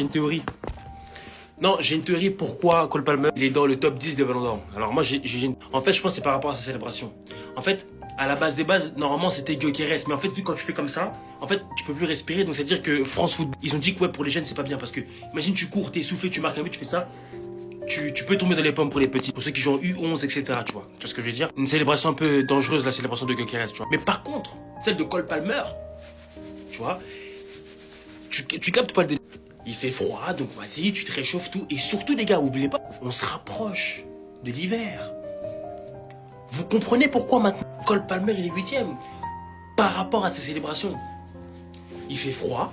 j'ai une théorie. Non, j'ai une théorie pourquoi Cole Palmer il est dans le top 10 des Ballons d'Or. Alors moi, en fait, je pense que c'est par rapport à sa célébration. En fait, à la base des bases, normalement, c'était Gyökeres. Mais en fait, vu quand tu fais comme ça, en fait, tu peux plus respirer. Donc, c'est-à-dire que France Football, ils ont dit que ouais, pour les jeunes, c'est pas bien. Parce que, imagine, tu cours, t'es essoufflé, tu marques un but, tu fais ça. Tu peux tomber dans les pommes pour les petits. Pour ceux qui jouent en U11, etc. Tu vois ce que je veux dire? Une célébration un peu dangereuse, la célébration de Gyökeres, tu vois. Mais par contre, celle de Cole Palmer, tu vois, tu captes pas le délire. Il fait froid, donc vas-y, tu te réchauffes tout. Et surtout, les gars, oubliez pas, on se rapproche de l'hiver. Vous comprenez pourquoi maintenant Cole Palmer il est 8ème par rapport à ses célébrations. Il fait froid,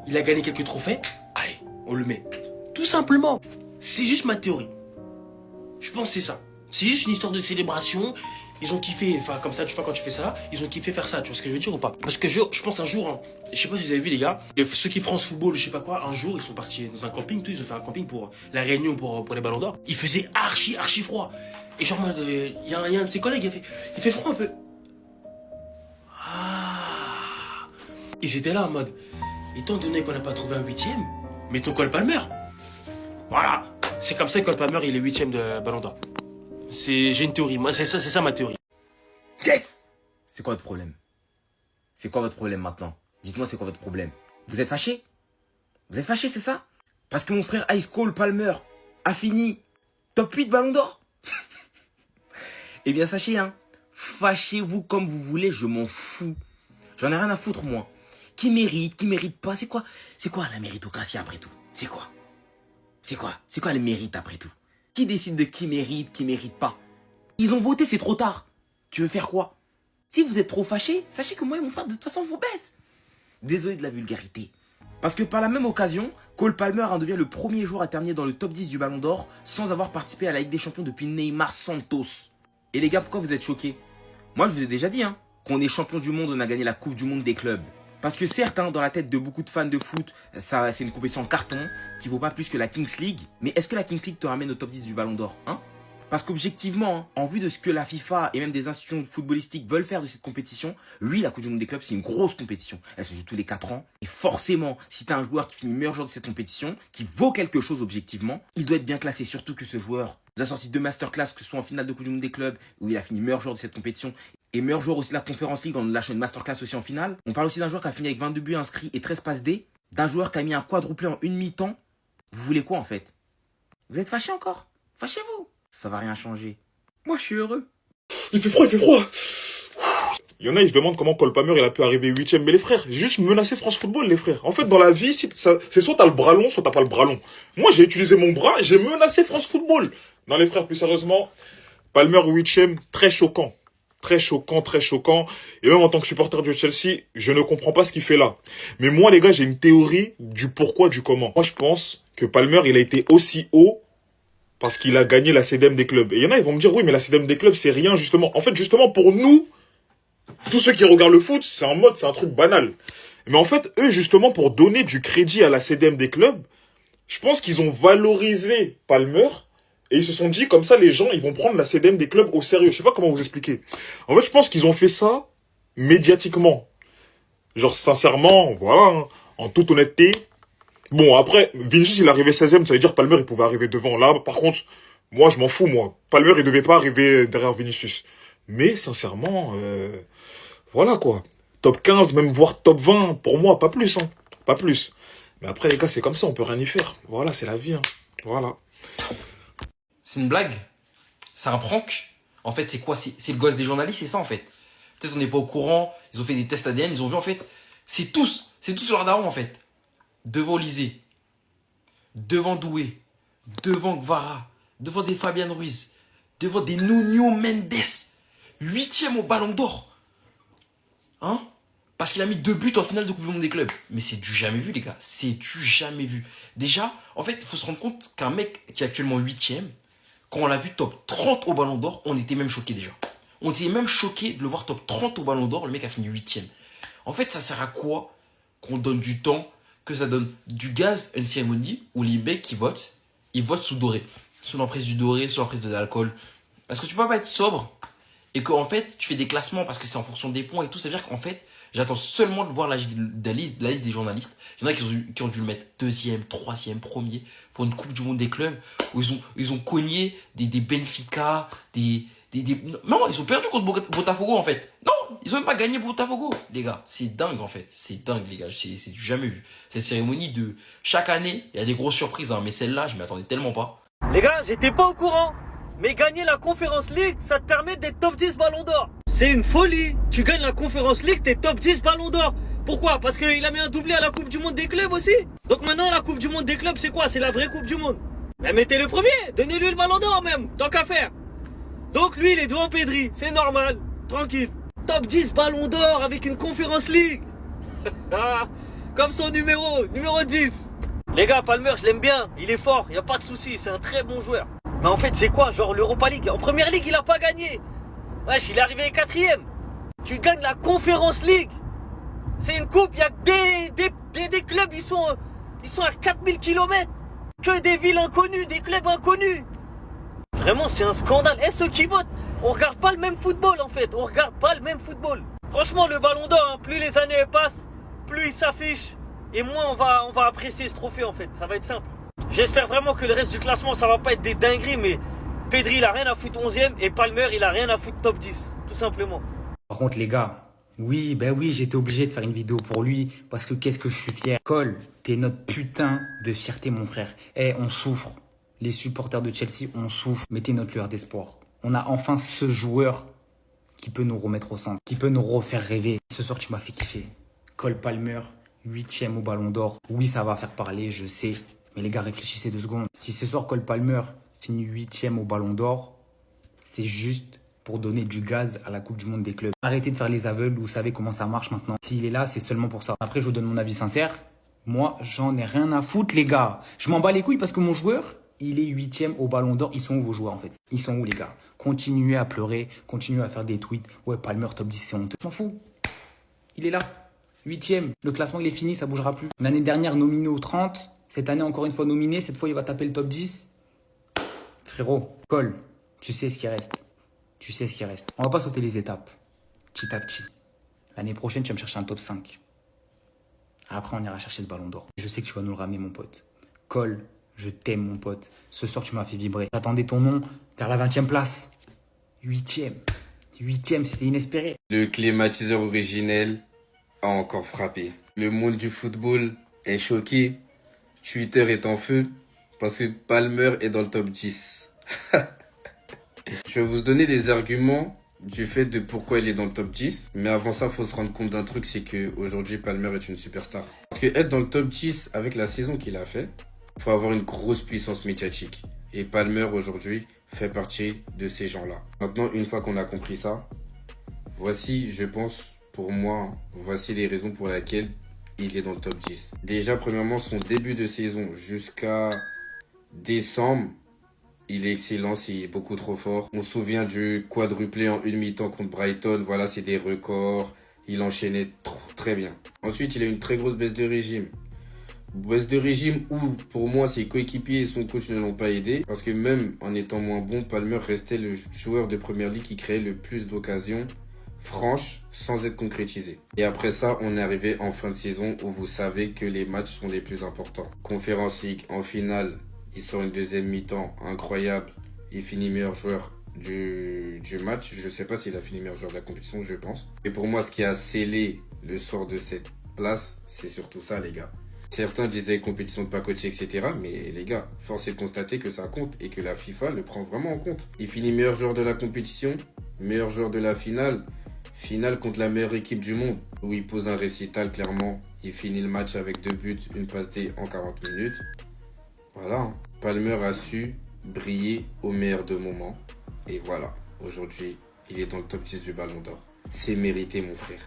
il a gagné quelques trophées, allez, on le met. Tout simplement. C'est juste ma théorie. Je pense que c'est ça. C'est juste une histoire de célébration. Ils ont kiffé, enfin comme ça, tu vois, quand tu fais ça, ils ont kiffé faire ça, tu vois ce que je veux dire ou pas? Parce que je pense un jour, hein, je sais pas si vous avez vu les gars, ceux qui France Football, je sais pas quoi, un jour ils sont partis dans un camping, tout, ils ont fait un camping pour la réunion pour les Ballons d'Or. Il faisait archi froid. Et genre, il y a un de ses collègues, il fait froid un peu. Ah. Ils étaient là en mode, étant donné qu'on n'a pas trouvé un 8ème, mettons Cole Palmer. Voilà. C'est comme ça que Cole Palmer il est 8ème de Ballon d'Or. J'ai une théorie, moi c'est ça ma théorie. Yes! C'est quoi votre problème? C'est quoi votre problème maintenant? Dites-moi c'est quoi votre problème? Vous êtes fâché? Vous êtes fâché, c'est ça? Parce que mon frère Ice Cole Palmer a fini top 8 Ballon d'Or? Eh bien sachez, hein, fâchez-vous comme vous voulez, je m'en fous. J'en ai rien à foutre, moi. Qui mérite pas? C'est quoi la méritocratie après tout? C'est quoi le mérite après tout? Qui décide de qui mérite pas? Ils ont voté, c'est trop tard. Tu veux faire quoi? Si vous êtes trop fâché, sachez que moi et mon frère, de toute façon, vous baisse. Désolé de la vulgarité. Parce que par la même occasion, Cole Palmer en devient le premier joueur à terminer dans le top 10 du Ballon d'Or sans avoir participé à la Ligue des Champions depuis Neymar Santos. Et les gars, pourquoi vous êtes choqués? Moi, je vous ai déjà dit, hein, qu'on est champion du monde, on a gagné la Coupe du Monde des clubs. Parce que certes, hein, dans la tête de beaucoup de fans de foot, ça, c'est une compétition en carton qui vaut pas plus que la Kings League. Mais est-ce que la Kings League te ramène au top 10 du Ballon d'Or, hein? Parce qu'objectivement, hein, en vue de ce que la FIFA et même des institutions footballistiques veulent faire de cette compétition, oui, la Coupe du Monde des clubs, c'est une grosse compétition. Elle se joue tous les 4 ans. Et forcément, si tu as un joueur qui finit meilleur joueur de cette compétition, qui vaut quelque chose objectivement, il doit être bien classé. Surtout que ce joueur nous a sorti 2 masterclass, que ce soit en finale de Coupe du Monde des clubs, où il a fini meilleur joueur de cette compétition, et meilleur joueur aussi de la Conference League en lâchant une masterclass aussi en finale. On parle aussi d'un joueur qui a fini avec 22 buts inscrits et 13 passes D, d'un joueur qui a mis un quadruplé en une mi-temps. Vous voulez quoi en fait? Vous êtes fâchés encore? Fâchez-vous. Ça va rien changer. Moi, je suis heureux. Il fait froid, il fait froid. Il y en a, ils se demandent comment Cole Palmer il a pu arriver 8ème. Mais les frères, j'ai juste menacé France Football, les frères. En fait, dans la vie, c'est soit t'as le bras long, soit t'as pas le bras long. Moi, j'ai utilisé mon bras et j'ai menacé France Football. Non, les frères, plus sérieusement, Palmer 8ème, très choquant. Très choquant, très choquant. Et même en tant que supporter du Chelsea, je ne comprends pas ce qu'il fait là. Mais moi, les gars, j'ai une théorie du pourquoi, du comment. Moi, je pense que Palmer, il a été aussi haut parce qu'il a gagné la CDM des clubs. Et il y en a, ils vont me dire, oui, mais la CDM des clubs, c'est rien, justement. En fait, justement, pour nous, tous ceux qui regardent le foot, c'est en mode, c'est un truc banal. Mais en fait, eux, justement, pour donner du crédit à la CDM des clubs, je pense qu'ils ont valorisé Palmer et ils se sont dit, comme ça, les gens, ils vont prendre la CDM des clubs au sérieux. Je sais pas comment vous expliquer. En fait, je pense qu'ils ont fait ça médiatiquement. Genre, sincèrement, voilà, hein, en toute honnêteté. Bon, après, Vinicius, il est arrivé 16ème, ça veut dire Palmer, il pouvait arriver devant. Là, par contre, moi, je m'en fous, moi. Palmer, il devait pas arriver derrière Vinicius. Mais, sincèrement, voilà, quoi. Top 15, même voire top 20, pour moi, pas plus, hein. Pas plus. Mais après, les gars, c'est comme ça, on peut rien y faire. Voilà, c'est la vie, hein. Voilà. C'est une blague? C'est un prank? En fait, c'est quoi? C'est le gosse des journalistes, c'est ça, en fait. Peut-être on n'est pas au courant, ils ont fait des tests ADN, ils ont vu, en fait, c'est tous leur daron, en fait. Devant Lisée, devant Doué, devant Gvara, devant des Fabian Ruiz, devant des Nuno Mendes, 8ème au Ballon d'Or. Hein? Parce qu'il a mis 2 buts en finale de Coupe du Monde des clubs. Mais c'est du jamais vu, les gars. C'est du jamais vu. Déjà, en fait, il faut se rendre compte qu'un mec qui est actuellement 8ème, quand on l'a vu top 30 au Ballon d'Or, on était même choqués déjà. On était même choqués de le voir top 30 au Ballon d'Or, le mec a fini 8ème. En fait, ça sert à quoi qu'on donne du temps, que ça donne du gaz à une cérémonie où les mecs qui votent, ils votent sous doré. Sous l'emprise du doré, sous l'emprise de l'alcool. Parce que tu peux pas être sobre et qu'en fait, tu fais des classements parce que c'est en fonction des points et tout. Ça veut dire qu'en fait, J'attends seulement de voir la liste des journalistes. Il y en a qui ont dû le mettre deuxième, troisième, premier pour une Coupe du Monde des clubs où ils ont cogné des Benfica, Non, ils ont perdu contre Botafogo en fait. Non, ils ont même pas gagné Botafogo. Les gars, c'est dingue en fait. C'est dingue les gars, c'est du jamais vu. Cette cérémonie de chaque année, il y a des grosses surprises, hein, mais celle-là, je m'y attendais tellement pas. Les gars, j'étais pas au courant. Mais gagner la Conference League, ça te permet d'être top 10 Ballon d'Or. C'est une folie. Tu gagnes la Conference League, t'es top 10 Ballon d'Or. Pourquoi? Parce qu'il a mis un doublé à la Coupe du Monde des clubs aussi. Donc maintenant, la Coupe du Monde des clubs, c'est quoi? C'est la vraie Coupe du Monde. Mais mettez le premier, donnez-lui le Ballon d'Or même, tant qu'à faire. Donc lui, il est devant Pedri, c'est normal, tranquille. Top 10 Ballon d'Or avec une Conference League. Comme son numéro 10. Les gars, Palmer, je l'aime bien, il est fort, y a pas de souci, c'est un très bon joueur. Mais en fait, c'est quoi, genre l'Europa League? En première ligue, il a pas gagné. Wesh, il est arrivé 4ème. Tu gagnes la Conference League. C'est une coupe, il y a des clubs, ils sont à 4000 km. Que des villes inconnues, des clubs inconnus. Vraiment, c'est un scandale. Et ceux qui votent, on regarde pas le même football en fait. On regarde pas le même football. Franchement, le Ballon d'Or, hein, plus les années passent, plus il s'affiche. Et moins on va apprécier ce trophée en fait. Ça va être simple. J'espère vraiment que le reste du classement, ça va pas être des dingueries, mais Pedri, il a rien à foutre 11ème et Palmer, il a rien à foutre top 10, tout simplement. Par contre, les gars, oui, j'étais obligé de faire une vidéo pour lui parce que qu'est-ce que je suis fier. Cole, t'es notre putain de fierté, mon frère. On souffre. Les supporters de Chelsea, on souffre. Mais t'es notre lueur d'espoir. On a enfin ce joueur qui peut nous remettre au centre, qui peut nous refaire rêver. Ce soir, tu m'as fait kiffer. Cole Palmer, 8ème au Ballon d'Or. Oui, ça va faire parler, je sais. Mais les gars, réfléchissez 2 secondes. Si ce soir, Cole Palmer finit 8ème au Ballon d'Or, c'est juste pour donner du gaz à la Coupe du Monde des clubs. Arrêtez de faire les aveugles, vous savez comment ça marche maintenant. S'il est là, c'est seulement pour ça. Après, je vous donne mon avis sincère. Moi, j'en ai rien à foutre, les gars. Je m'en bats les couilles parce que mon joueur, il est 8ème au Ballon d'Or. Ils sont où vos joueurs, en fait? Ils sont où, les gars? Continuez à pleurer, continuez à faire des tweets. Ouais, Palmer, top 10, c'est honteux. Je m'en fous. Il est là. 8ème. Le classement, il est fini, ça bougera plus. L'année dernière, nominé au 30. Cette année, encore une fois nominé. Cette fois, il va taper le top 10. Frérot, Cole, tu sais ce qui reste. Tu sais ce qui reste. On va pas sauter les étapes. Petit à petit. L'année prochaine, tu vas me chercher un top 5. Après, on ira chercher ce Ballon d'Or. Je sais que tu vas nous le ramener, mon pote. Cole, je t'aime, mon pote. Ce soir, tu m'as fait vibrer. J'attendais ton nom vers la 20e place. 8ème. 8ème, c'était inespéré. Le climatiseur originel a encore frappé. Le monde du football est choqué. Twitter est en feu parce que Palmer est dans le top 10. Je vais vous donner des arguments du fait de pourquoi il est dans le top 10. Mais avant ça, il faut se rendre compte d'un truc, c'est qu'aujourd'hui, Palmer est une superstar. Parce que être dans le top 10 avec la saison qu'il a fait, il faut avoir une grosse puissance médiatique. Et Palmer, aujourd'hui, fait partie de ces gens-là. Maintenant, une fois qu'on a compris ça, voici, je pense, pour moi, voici les raisons pour lesquelles il est dans le top 10. Déjà, premièrement, son début de saison jusqu'à décembre, il est excellent, c'est beaucoup trop fort. On se souvient du quadruplé en une mi-temps contre Brighton. Voilà, c'est des records. Il enchaînait très bien. Ensuite, il a une très grosse baisse de régime. Baisse de régime où, pour moi, ses coéquipiers et son coach ne l'ont pas aidé. Parce que même en étant moins bon, Palmer restait le joueur de première ligue qui créait le plus d'occasions franches sans être concrétisé. Et après ça, on est arrivé en fin de saison où vous savez que les matchs sont les plus importants. Conference League en finale. Il sort une deuxième mi-temps incroyable. Il finit meilleur joueur du match. Je ne sais pas s'il a fini meilleur joueur de la compétition, je pense. Et pour moi, ce qui a scellé le sort de cette place, c'est surtout ça, les gars. Certains disaient compétition de pas coaché, etc. Mais les gars, force est de constater que ça compte et que la FIFA le prend vraiment en compte. Il finit meilleur joueur de la compétition, meilleur joueur de la finale. Finale contre la meilleure équipe du monde, où il pose un récital, clairement. Il finit le match avec 2 buts, une passe D en 40 minutes. Voilà, Palmer a su briller au meilleur de moments. Et voilà, aujourd'hui, il est dans le top 10 du Ballon d'Or. C'est mérité, mon frère.